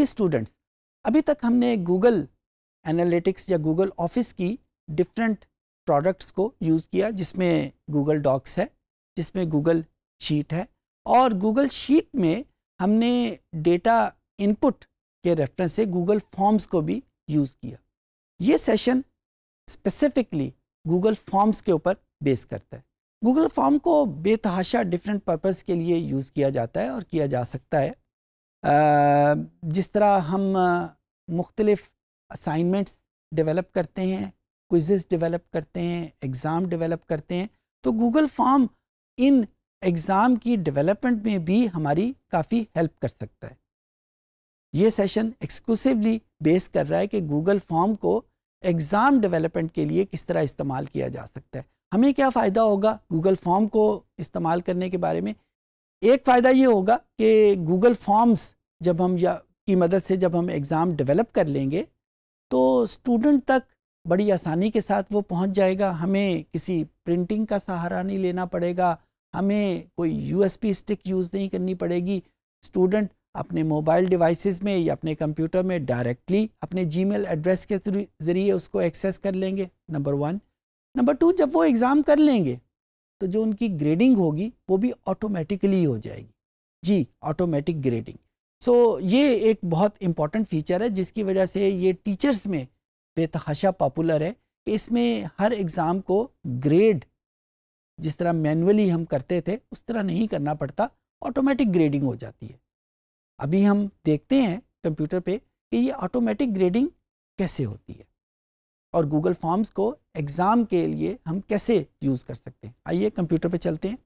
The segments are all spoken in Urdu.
اسٹوڈنٹس، ابھی تک ہم نے گوگل انالیٹکس یا گوگل آفس کی ڈفرینٹ پروڈکٹس کو یوز کیا، جس میں گوگل ڈاکس ہے، جس میں گوگل شیٹ ہے، اور گوگل شیٹ میں ہم نے ڈیٹا ان پٹ کے ریفرنس سے گوگل فارمز کو بھی یوز کیا. یہ سیشن اسپیسیفکلی گوگل فارمز کے اوپر بیس کرتا ہے. گوگل فارم کو بے تحاشا ڈفرینٹ پرپز کے لیے یوز کیا جاتا ہے اور کیا جا سکتا ہے. جس طرح ہم مختلف اسائنمنٹس ڈیولپ کرتے ہیں، کوئزز ڈیولپ کرتے ہیں، ایگزام ڈیولپ کرتے ہیں، تو گوگل فارم ان ایگزام کی ڈیولپمنٹ میں بھی ہماری کافی ہیلپ کر سکتا ہے. یہ سیشن ایکسکلوسیولی بیس کر رہا ہے کہ گوگل فارم کو ایگزام ڈیولپمنٹ کے لیے کس طرح استعمال کیا جا سکتا ہے. ہمیں کیا فائدہ ہوگا گوگل فارم کو استعمال کرنے کے بارے میں؟ ایک فائدہ یہ ہوگا کہ گوگل فارمز جب ہم کی مدد سے جب ہم ایگزام ڈیولپ کر لیں گے تو اسٹوڈنٹ تک بڑی آسانی کے ساتھ وہ پہنچ جائے گا. ہمیں کسی پرنٹنگ کا سہارا نہیں لینا پڑے گا، ہمیں کوئی U S B stick use نہیں کرنی پڑے گی. اسٹوڈنٹ اپنے موبائل ڈیوائسز میں یا اپنے کمپیوٹر میں ڈائریکٹلی اپنے جی میل ایڈریس کے ذریعے اس کو ایکسیس کر لیں گے، نمبر 1. نمبر 2، جب وہ ایگزام کر لیں گے تو جو ان کی گریڈنگ ہوگی وہ بھی آٹومیٹیکلی ہو جائے گی. جی، آٹومیٹک گریڈنگ. سو یہ ایک بہت امپورٹنٹ فیچر ہے جس کی وجہ سے یہ ٹیچرز میں بے تحاشا پاپولر ہے کہ اس میں ہر ایگزام کو گریڈ جس طرح مینولی ہم کرتے تھے اس طرح نہیں کرنا پڑتا، آٹومیٹک گریڈنگ ہو جاتی ہے. ابھی ہم دیکھتے ہیں کمپیوٹر پہ کہ یہ آٹومیٹک گریڈنگ کیسے ہوتی ہے اور گوگل فارمز کو ایگزام کے لیے ہم کیسے یوز کر سکتے ہیں. آئیے کمپیوٹر پہ چلتے ہیں.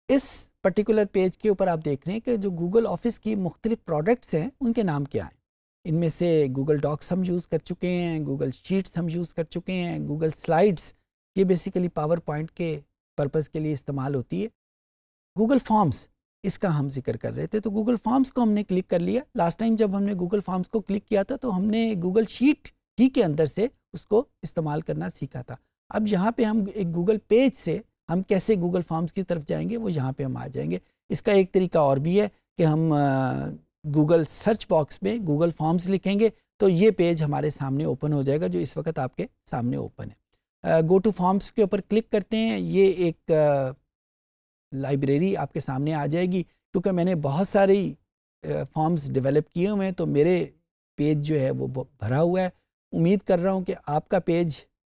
اس پرٹیکولر پیج کے اوپر آپ دیکھ رہے ہیں کہ جو گوگل آفس کی مختلف پروڈکٹس ہیں ان کے نام کیا ہیں. ان میں سے گوگل ڈاکس ہم یوز کر چکے ہیں، گوگل شیٹس ہم یوز کر چکے ہیں، گوگل سلائڈس یہ بیسیکلی پاور پوائنٹ کے پرپز کے لیے استعمال ہوتی ہے. گوگل فارمز اس کا ہم ذکر کر رہے تھے، تو گوگل فارمز کو ہم نے کلک کر لیا. لاسٹ ٹائم جب ہم نے گوگل فارمز کو کلک کیا تھا تو ہم نے گوگل شیٹ ہی کے اندر سے اس کو استعمال کرنا سیکھا تھا. اب یہاں پہ ہم ایک گوگل پیج سے ہم کیسے گوگل فارمز کی طرف جائیں گے وہ یہاں پہ ہم آ جائیں گے. اس کا ایک طریقہ اور بھی ہے کہ ہم گوگل سرچ باکس میں گوگل فارمز لکھیں گے تو یہ پیج ہمارے سامنے اوپن ہو جائے گا جو اس وقت آپ کے سامنے اوپن ہے. گو ٹو فارمز کے اوپر کلک کرتے ہیں. یہ ایک لائبریری آپ کے سامنے آ جائے گی. کیونکہ میں نے بہت ساری فارمز ڈیولپ کیے ہوئے ہیں تو میرے پیج جو ہے وہ بھرا ہوا ہے. امید کر رہا ہوں کہ آپ کا پیج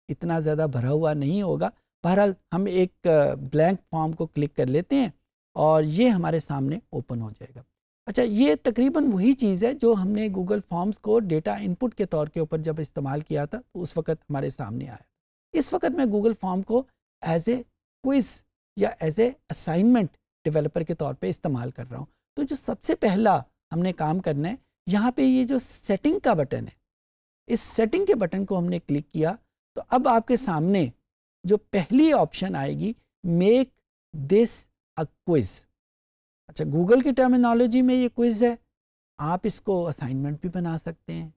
اتنا زیادہ بھرا ہوا نہیں ہوگا. بہرحال ہم ایک بلینک فارم کو کلک کر لیتے ہیں اور یہ ہمارے سامنے اوپن ہو جائے گا. اچھا، یہ تقریباً وہی چیز ہے جو ہم نے گوگل فارمز کو ڈیٹا ان پٹ کے طور کے اوپر جب استعمال کیا تھا تو اس وقت ہمارے سامنے آیا. اس وقت میں گوگل فارم کو ایز اے کوئز یا ایز اے اسائنمنٹ ڈیولپر کے طور پہ استعمال کر رہا ہوں. تو جو سب سے پہلا ہم نے کام کرنا ہے، یہاں پہ یہ جو سیٹنگ کا بٹن ہے، اس سیٹنگ کے بٹن کو ہم نے کلک کیا تو اب آپ کے سامنے جو پہلی آپشن آئے گی، میک دس اے کوئز. اچھا، گوگل کی ٹرمینالوجی میں یہ کوئز ہے. آپ اس کو اسائنمنٹ بھی بنا سکتے ہیں،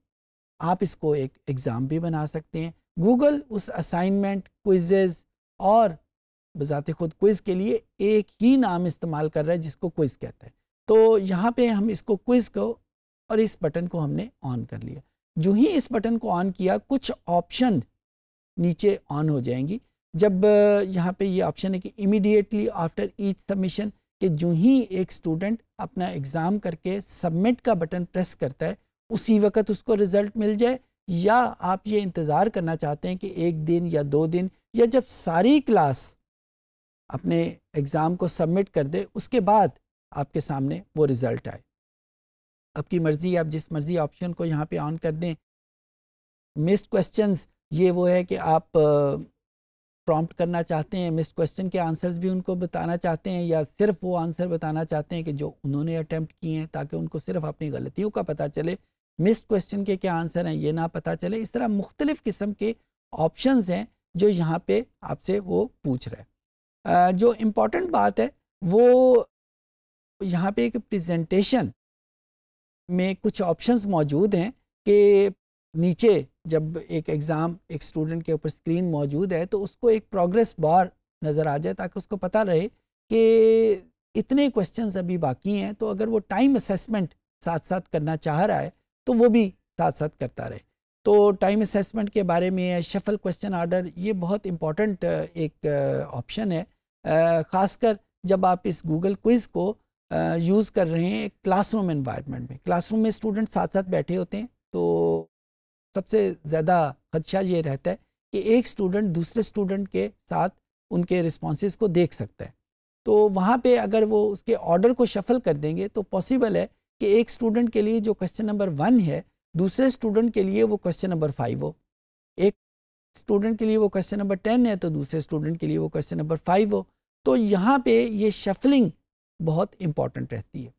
آپ اس کو ایک ایگزام بھی بنا سکتے ہیں. گوگل اس اسائنمنٹ، کوئزز اور بذات خود کوئز کے لیے ایک ہی نام استعمال کر رہا ہے جس کو کوئز کہتا ہے. تو یہاں پہ ہم اس کو کوئز کو اور اس بٹن کو ہم نے آن کر لیا. جو ہی اس بٹن کو آن کیا کچھ آپشن نیچے آن ہو جائیں گی. جب یہاں پہ یہ آپشن ہے کہ امیڈیٹلی آفٹر ایچ سبمیشن، کہ جو ہی ایک اسٹوڈنٹ اپنا ایگزام کر کے سبمٹ کا بٹن پریس کرتا ہے اسی وقت اس کو رزلٹ مل جائے، یا آپ یہ انتظار کرنا چاہتے ہیں کہ 1 دن یا 2 دن یا جب ساری کلاس اپنے ایگزام کو سبمٹ کر دے اس کے بعد آپ کے سامنے وہ رزلٹ آئے. آپ کی مرضی، آپ جس مرضی آپشن کو یہاں پہ آن کر دیں. مسڈ کوسچنز، یہ وہ ہے کہ آپ پرومپٹ کرنا چاہتے ہیں، مسڈ کوسچن کے آنسرز بھی ان کو بتانا چاہتے ہیں یا صرف وہ آنسر بتانا چاہتے ہیں کہ جو انہوں نے اٹیمپٹ کیے ہیں تاکہ ان کو صرف اپنی غلطیوں کا پتہ چلے. مسڈ کوسچن کے کیا آنسر ہیں یہ نہ پتہ چلے. اس طرح مختلف قسم کے آپشنز ہیں جو یہاں پہ آپ سے وہ پوچھ رہا ہے. جو امپورٹنٹ بات ہے وہ یہاں پہ ایک پریزنٹیشن میں کچھ آپشنز موجود ہیں کہ نیچے جب ایک ایگزام ایک اسٹوڈنٹ کے اوپر اسکرین موجود ہے تو اس کو ایک پروگریس بار نظر آ جائے تاکہ اس کو پتہ رہے کہ اتنے کوسچنز ابھی باقی ہیں. تو اگر وہ ٹائم اسیسمنٹ ساتھ ساتھ کرنا چاہ رہا ہے تو وہ بھی ساتھ ساتھ کرتا رہے. تو ٹائم اسیسمنٹ کے بارے میں شفل کوسچن آرڈر یہ بہت امپورٹنٹ ایک آپشن ہے، خاص کر جب آپ اس گوگل کوئز کو یوز کر رہے ہیں ایک کلاس روم انوائرمنٹ میں. کلاس روم میں اسٹوڈنٹ ساتھ ساتھ بیٹھے ہوتے ہیں تو سب سے زیادہ خدشہ یہ رہتا ہے کہ ایک اسٹوڈنٹ دوسرے اسٹوڈنٹ کے ساتھ ان کے رسپانسز کو دیکھ سکتا ہے. تو وہاں پہ اگر وہ اس کے آرڈر کو شفل کر دیں گے تو پاسبل ہے کہ ایک اسٹوڈنٹ کے لیے جو کوسچن نمبر 1 ہے دوسرے اسٹوڈنٹ کے لیے وہ کوسچن نمبر 5 ہو، ایک اسٹوڈنٹ کے لیے وہ کوسچن نمبر 10 ہے تو دوسرے اسٹوڈنٹ کے لیے وہ کوسچن نمبر 5 ہو. تو یہاں پہ یہ شفلنگ بہت امپورٹنٹ رہتی ہے.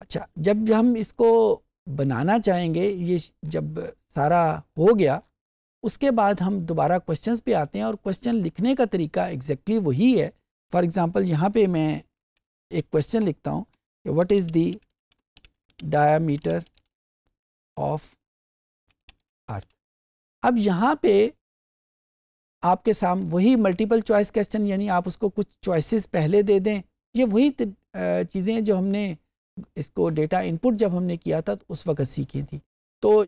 اچھا، جب ہم اس کو بنانا چاہیں گے، یہ جب سارا ہو گیا اس کے بعد ہم دوبارہ کوسچنز پہ آتے ہیں اور کوسچن لکھنے کا طریقہ ایگزیکٹلی وہی ہے. فار ایگزامپل یہاں پہ میں ایک کوسچن لکھتا ہوں کہ what is the ڈایامیٹر of earth. اب یہاں پہ آپ کے سامنے وہی ملٹیپل چوائس کوسچن، یعنی آپ اس کو کچھ چوائسیز پہلے دے دیں. یہ وہی چیزیں جو ہم نے اس کو ڈیٹا انپٹ جب ہم نے کیا تھا تو اس وقت سیکھی تھی. تو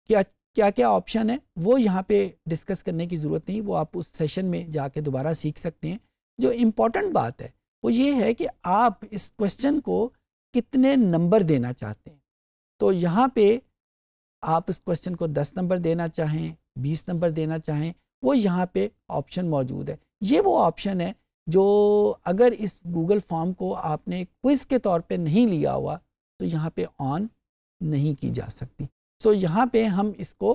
کیا کیا آپشن ہے وہ یہاں پہ ڈسکس کرنے کی ضرورت نہیں، وہ آپ اس سیشن میں جا کے دوبارہ سیکھ سکتے ہیں. جو امپورٹنٹ بات ہے وہ یہ ہے کہ آپ اس کوسچن کو کتنے نمبر دینا چاہتے ہیں. تو یہاں پہ آپ اس کوسچن کو 10 نمبر دینا چاہیں، 20 نمبر دینا چاہیں، وہ یہاں پہ آپشن موجود ہے. یہ وہ آپشن ہے جو اگر اس گوگل فارم کو آپ نے کوئز کے طور پہ نہیں لیا ہوا تو یہاں پہ آن نہیں کی جا سکتی. سو یہاں پہ ہم اس کو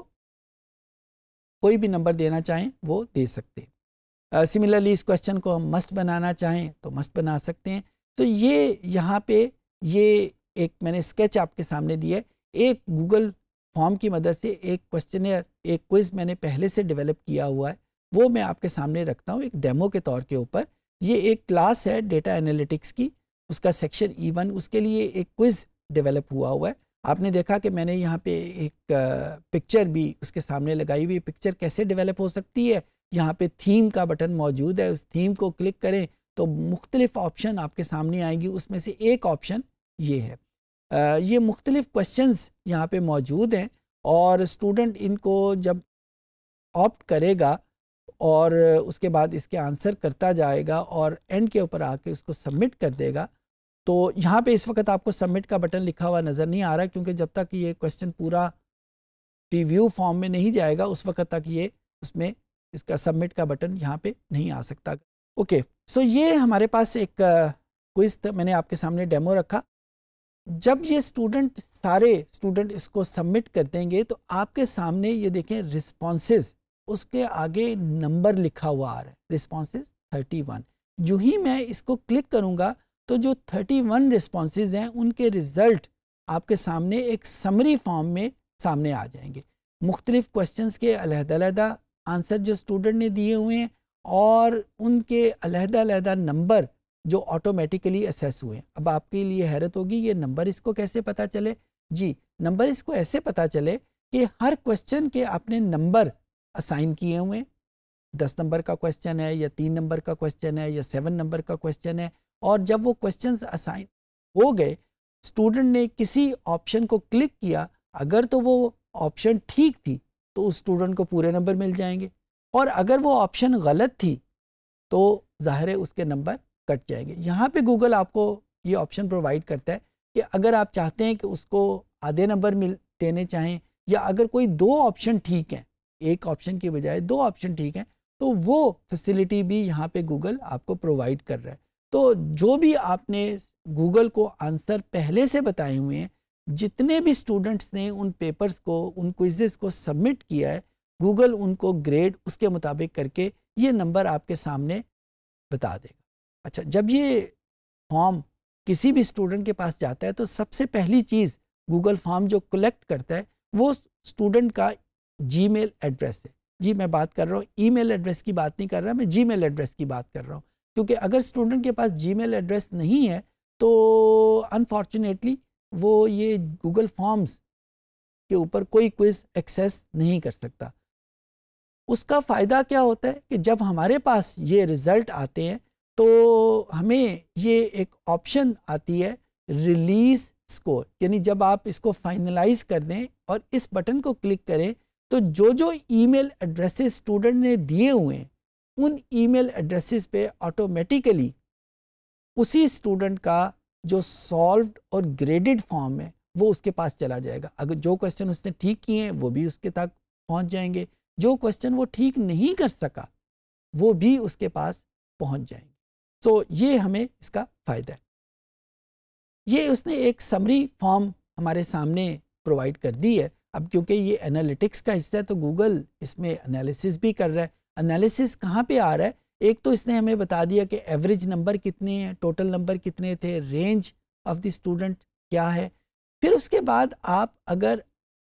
کوئی بھی نمبر دینا چاہیں وہ دے سکتے ہیں. سملرلی اس کوسچن کو ہم مسٹ بنانا چاہیں تو مسٹ بنا سکتے ہیں. تو یہ یہاں پہ یہ ایک میں نے اسکیچ آپ کے سامنے دیا ہے. ایک گوگل فارم کی مدد سے ایک کوسچنر ایک کوئز میں نے پہلے سے ڈیولپ کیا ہوا ہے، وہ میں آپ کے سامنے رکھتا ہوں ایک ڈیمو کے طور کے اوپر. یہ ایک کلاس ہے ڈیٹا انالیٹکس کی، اس کا سیکشن E1، اس کے لیے ایک کوئز ڈیولپ ہوا ہے. آپ نے دیکھا کہ میں نے یہاں پہ ایک پکچر بھی اس کے سامنے لگائی ہوئی. پکچر کیسے ڈیولپ ہو سکتی ہے؟ یہاں پہ تھیم کا بٹن موجود ہے، اس تھیم کو کلک کریں تو مختلف آپشن آپ کے سامنے آئیں گی. اس میں سے ایک آپشن یہ ہے. یہ مختلف کوسچنز یہاں پہ موجود ہیں اور اسٹوڈنٹ ان کو جب آپٹ کرے گا اور اس کے بعد اس کے آنسر کرتا جائے گا اور اینڈ کے اوپر آ کے اس کو سبمٹ کر دے گا. تو یہاں پہ اس وقت آپ کو سبمٹ کا بٹن لکھا ہوا نظر نہیں آ رہا کیونکہ جب تک یہ کوسچن پورا پریویو فارم میں نہیں جائے گا اس وقت تک یہ اس میں اس کا سبمٹ کا بٹن یہاں پہ نہیں آ سکتا. اوکے، سو یہ ہمارے پاس ایک کوئز تھا، میں نے آپ کے سامنے ڈیمو رکھا. جب یہ سارے اسٹوڈنٹ اس کو سبمٹ کر دیں گے تو آپ کے سامنے یہ دیکھیں رسپانسز، اس کے آگے نمبر لکھا ہوا آ رہا ہے، رسپانسز 31. جو ہی میں اس کو کلک کروں گا تو جو 31 رسپانسز ہیں ان کے ریزلٹ آپ کے سامنے ایک سمری فارم میں سامنے آ جائیں گے. مختلف کوسچنز کے علیحدہ علیحدہ آنسر جو اسٹوڈنٹ نے دیے ہوئے ہیں اور ان کے علیحدہ علیحدہ نمبر جو آٹومیٹیکلی اسیس ہوئے ہیں. اب آپ کے لیے حیرت ہوگی یہ نمبر اس کو کیسے پتہ چلے؟ جی، نمبر اس کو ایسے پتہ چلے کہ ہر کوسچن کے آپ نے نمبر اسائن کیے ہوئے ہیں. 10 نمبر کا کوسچن ہے یا 3 نمبر کا کوسچن ہے یا 7 نمبر کا کوسچن ہے، اور جب وہ کوسچنز اسائن ہو گئے اسٹوڈنٹ نے کسی آپشن کو کلک کیا، اگر تو وہ آپشن ٹھیک تھی تو اس اسٹوڈنٹ کو پورے نمبر مل جائیں گے، اور اگر وہ آپشن غلط تھی تو ظاہر ہے اس کے نمبر کٹ جائیں گے. یہاں پہ گوگل آپ کو یہ آپشن پرووائڈ کرتا ہے کہ اگر آپ چاہتے ہیں کہ اس کو آدھے نمبر دینے چاہیں یا اگر کوئی 2 آپشن ٹھیک ہیں، ایک آپشن کی بجائے 2 آپشن ٹھیک ہیں، تو وہ فیسلٹی بھی یہاں پہ گوگل آپ کو پرووائڈ کر رہا ہے. تو جو بھی آپ نے گوگل کو آنسر پہلے سے بتائے ہوئے ہیں، جتنے بھی اسٹوڈنٹس نے ان پیپرز کو ان کوئزز کو سبمٹ کیا ہے، گوگل ان کو گریڈ اس کے مطابق کر کے یہ نمبر آپ کے سامنے بتا دے گا. اچھا، جب یہ فارم کسی بھی اسٹوڈنٹ کے پاس جاتا ہے تو سب سے پہلی چیز گوگل فارم جو کلیکٹ کرتا ہے وہ اسٹوڈنٹ کا جی میل ایڈریس ہے. جی میں بات کر رہا ہوں ای میل ایڈریس کی بات نہیں کر رہا، میں جی میل ایڈریس کی بات کر رہا ہوں، کیونکہ اگر اسٹوڈنٹ کے پاس جی میل ایڈریس نہیں ہے تو انفارچونیٹلی وہ یہ گوگل فارمز کے اوپر کوئی کوئز ایکسیس نہیں کر سکتا. اس کا فائدہ کیا ہوتا ہے کہ جب ہمارے پاس یہ رزلٹ آتے ہیں تو ہمیں یہ ایک آپشن آتی ہے ریلیز اسکور، یعنی جب آپ اس کو فائنلائز کر دیں اور اس بٹن کو کلک کریں تو جو ای میل ایڈریسز اسٹوڈنٹ نے دیے ہوئے ہیں ان ای میل ایڈریسز پہ آٹومیٹیکلی اسی اسٹوڈنٹ کا جو سالوڈ اور گریڈڈ فارم ہے وہ اس کے پاس چلا جائے گا. اگر جو کوسچن اس نے ٹھیک کیے ہیں وہ بھی اس کے تک پہنچ جائیں گے، جو کوسچن وہ ٹھیک نہیں کر سکا وہ بھی اس کے پاس پہنچ جائیں گے. سو یہ ہمیں اس کا فائدہ ہے. یہ اس نے ایک سمری فارم ہمارے سامنے پرووائڈ کر دی ہے. اب کیونکہ یہ انالیٹکس کا حصہ ہے تو گوگل اس میں انالیسس بھی کر رہا ہے. انالیسس کہاں پہ آ رہا ہے؟ ایک تو اس نے ہمیں بتا دیا کہ ایوریج نمبر کتنے ہیں، ٹوٹل نمبر کتنے تھے، رینج آف دی اسٹوڈنٹ کیا ہے. پھر اس کے بعد آپ اگر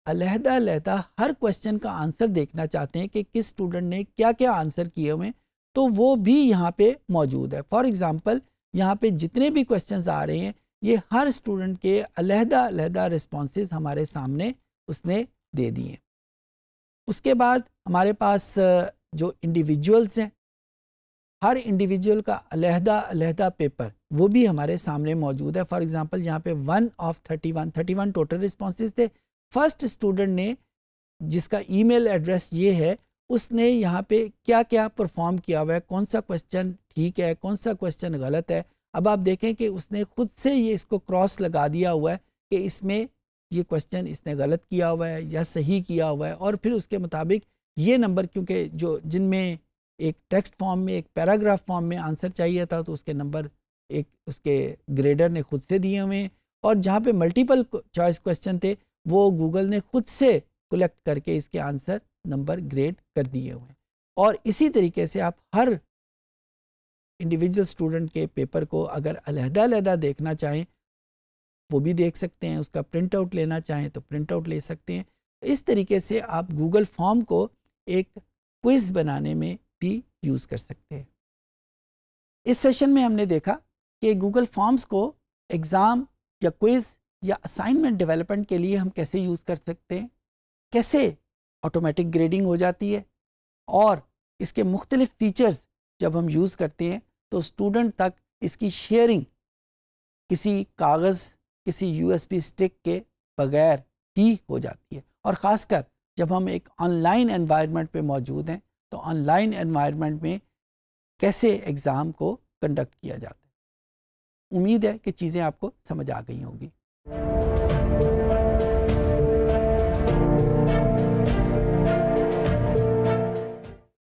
علیحدہ علیحدہ ہر کوسچن کا آنسر دیکھنا چاہتے ہیں کہ کس اسٹوڈنٹ نے کیا کیا آنسر کیے ہوئے تو وہ بھی یہاں پہ موجود ہے. فار ایگزامپل یہاں پہ جتنے بھی کوسچنز آ رہے ہیں یہ ہر اسٹوڈنٹ کے علیحدہ علیحدہ رسپانسز ہمارے سامنے اس نے دے دیے. اس کے بعد ہمارے پاس جو انڈیویجولز ہیں ہر انڈیویجول کا علیحدہ علیحدہ پیپر وہ بھی ہمارے سامنے موجود ہے. فار ایگزامپل یہاں پہ 1 آف 31 ٹوٹل رسپانسز تھے. فرسٹ اسٹوڈنٹ نے جس کا ای میل ایڈریس یہ ہے اس نے یہاں پہ کیا کیا پرفارم کیا ہوا ہے، کون سا کوسچن ٹھیک ہے کون سا کوسچن غلط ہے. اب آپ دیکھیں کہ اس نے خود سے یہ اس کو کراس لگا دیا ہوا ہے کہ اس میں یہ کوسچن اس نے غلط کیا ہوا ہے یا صحیح کیا ہوا ہے، اور پھر اس کے مطابق یہ نمبر کیونکہ جن میں ایک ٹیکسٹ فارم میں ایک پیراگراف فارم میں آنسر چاہیے تھا تو اس کے نمبر ایک اس کے گریڈر نے خود سے دیے ہوئے ہیں، اور جہاں پہ ملٹیپل چوائس کوسچن تھے وہ گوگل نے خود سے کلیکٹ کر کے اس کے آنسر نمبر گریڈ کر دیے ہوئے ہیں. اور اسی طریقے سے آپ ہر انڈیویجول اسٹوڈنٹ کے پیپر کو اگر علیحدہ علیحدہ دیکھنا چاہیں وہ بھی دیکھ سکتے ہیں، اس کا پرنٹ آؤٹ لینا چاہیں تو پرنٹ آؤٹ لے سکتے ہیں. اس طریقے سے آپ گوگل فارم کو ایک کوئز بنانے میں بھی یوز کر سکتے ہیں. اس سیشن میں ہم نے دیکھا کہ گوگل فارمز کو ایگزام یا کوئز یا اسائنمنٹ ڈیولپمنٹ کے لیے ہم کیسے یوز کر سکتے ہیں، کیسے آٹومیٹک گریڈنگ ہو جاتی ہے، اور اس کے مختلف فیچرز جب ہم یوز کرتے ہیں تو اسٹوڈنٹ تک اس کی شیئرنگ کسی کاغذ کسی یو ایس بی اسٹک کے بغیر ہی ہو جاتی ہے. اور خاص کر جب ہم ایک آن لائن انوائرمنٹ پہ موجود ہیں تو آن لائن انوائرمنٹ میں کیسے ایگزام کو کنڈکٹ کیا جاتا ہے. امید ہے کہ چیزیں آپ کو سمجھ آ گئی ہوں گی.